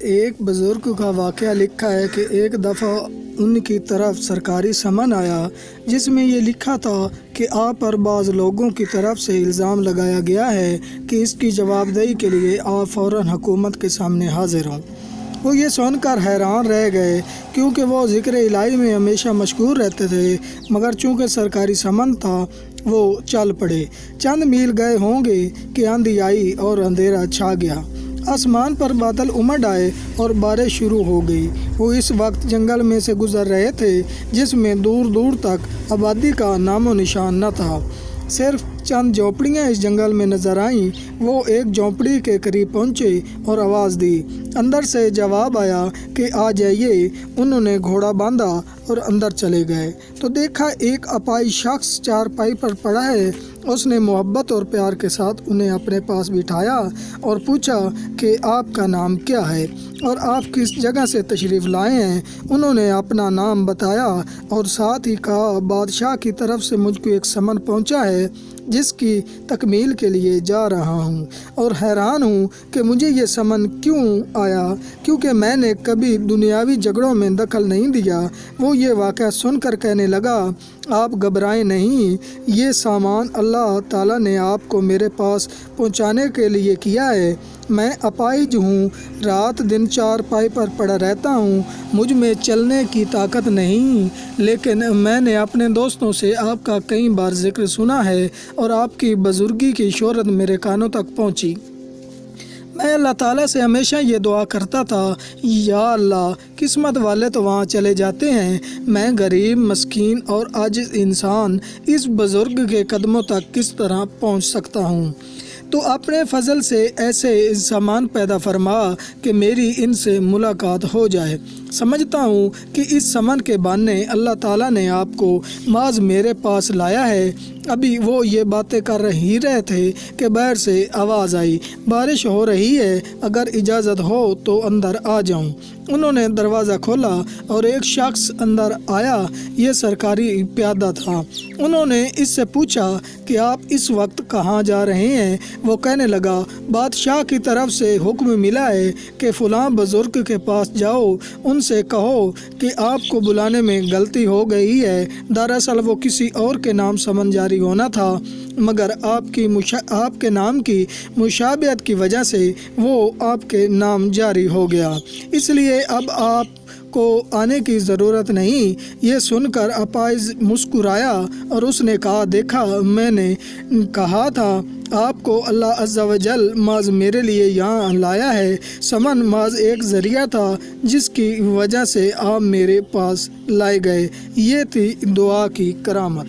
ایک بزرگ کا واقعہ لکھا ہے کہ ایک دفعہ ان کی طرف سرکاری سمن آیا جس میں یہ لکھا تھا کہ آپ پر بعض لوگوں کی طرف سے الزام لگایا گیا ہے کہ اس کی جواب دہی کے لیے آپ فوراً حکومت کے سامنے حاضر ہوں۔ وہ یہ سن کر حیران رہ گئے کیونکہ وہ ذکر الہی میں ہمیشہ مشغول رہتے تھے، مگر چونکہ سرکاری سمن تھا وہ چل پڑے۔ چند میل گئے ہوں گے کہ آندھی آئی اور اندھیرا چھا گیا، آسمان پر بادل امڈ آئے اور بارش شروع ہو گئی۔ وہ اس وقت جنگل میں سے گزر رہے تھے جس میں دور دور تک آبادی کا نام و نشان نہ تھا، صرف چند جھونپڑیاں اس جنگل میں نظر آئیں۔ وہ ایک جھونپڑی کے قریب پہنچے اور آواز دی۔ اندر سے جواب آیا کہ آ جائیے۔ انہوں نے گھوڑا باندھا اور اندر چلے گئے تو دیکھا ایک اپاہج شخص چارپائی پر پڑا ہے۔ اس نے محبت اور پیار کے ساتھ انہیں اپنے پاس بٹھایا اور پوچھا کہ آپ کا نام کیا ہے اور آپ کس جگہ سے تشریف لائے ہیں۔ انہوں نے اپنا نام بتایا اور ساتھ ہی کہا بادشاہ کی طرف سے مجھ کو ایک سمن پہنچا ہے جس کی تکمیل کے لیے جا رہا ہوں، اور حیران ہوں کہ مجھے یہ سمن کیوں آیا کیونکہ میں نے کبھی دنیاوی جھگڑوں میں دخل نہیں دیا۔ وہ یہ واقعہ سن کر کہنے لگا آپ گھبرائیں نہیں، یہ سامان اللہ تعالیٰ نے آپ کو میرے پاس پہنچانے کے لیے کیا ہے۔ میں اپاہج ہوں، رات دن چارپائی پر پڑا رہتا ہوں، مجھ میں چلنے کی طاقت نہیں، لیکن میں نے اپنے دوستوں سے آپ کا کئی بار ذکر سنا ہے اور آپ کی بزرگی کی شہرت میرے کانوں تک پہنچی۔ میں اللہ تعالیٰ سے ہمیشہ یہ دعا کرتا تھا، یا اللہ قسمت والے تو وہاں چلے جاتے ہیں، میں غریب مسکین اور عاجز انسان اس بزرگ کے قدموں تک کس طرح پہنچ سکتا ہوں؟ تو اپنے فضل سے ایسے سامان پیدا فرما کہ میری ان سے ملاقات ہو جائے۔ سمجھتا ہوں کہ اس سمن کے بہانے اللہ تعالیٰ نے آپ کو محض میرے پاس لایا ہے۔ ابھی وہ یہ باتیں کر ہی رہے تھے کہ باہر سے آواز آئی، بارش ہو رہی ہے، اگر اجازت ہو تو اندر آ جاؤں۔ انہوں نے دروازہ کھولا اور ایک شخص اندر آیا، یہ سرکاری پیادہ تھا۔ انہوں نے اس سے پوچھا کہ آپ اس وقت کہاں جا رہے ہیں؟ وہ کہنے لگا بادشاہ کی طرف سے حکم ملا ہے کہ فلاں بزرگ کے پاس جاؤ، ان سے کہو کہ آپ کو بلانے میں غلطی ہو گئی ہے۔ دراصل وہ کسی اور کے نام سمن جاری ہونا تھا، مگر آپ کے نام کی مشابہت کی وجہ سے وہ آپ کے نام جاری ہو گیا، اس لیے اب آپ کو آنے کی ضرورت نہیں۔ یہ سن کر اپاہج مسکرایا اور اس نے کہا دیکھا میں نے کہا تھا آپ کو اللہ عز و جل محض میرے لیے یہاں لایا ہے۔ سمن محض ایک ذریعہ تھا جس کی وجہ سے آپ میرے پاس لائے گئے۔ یہ تھی دعا کی کرامت۔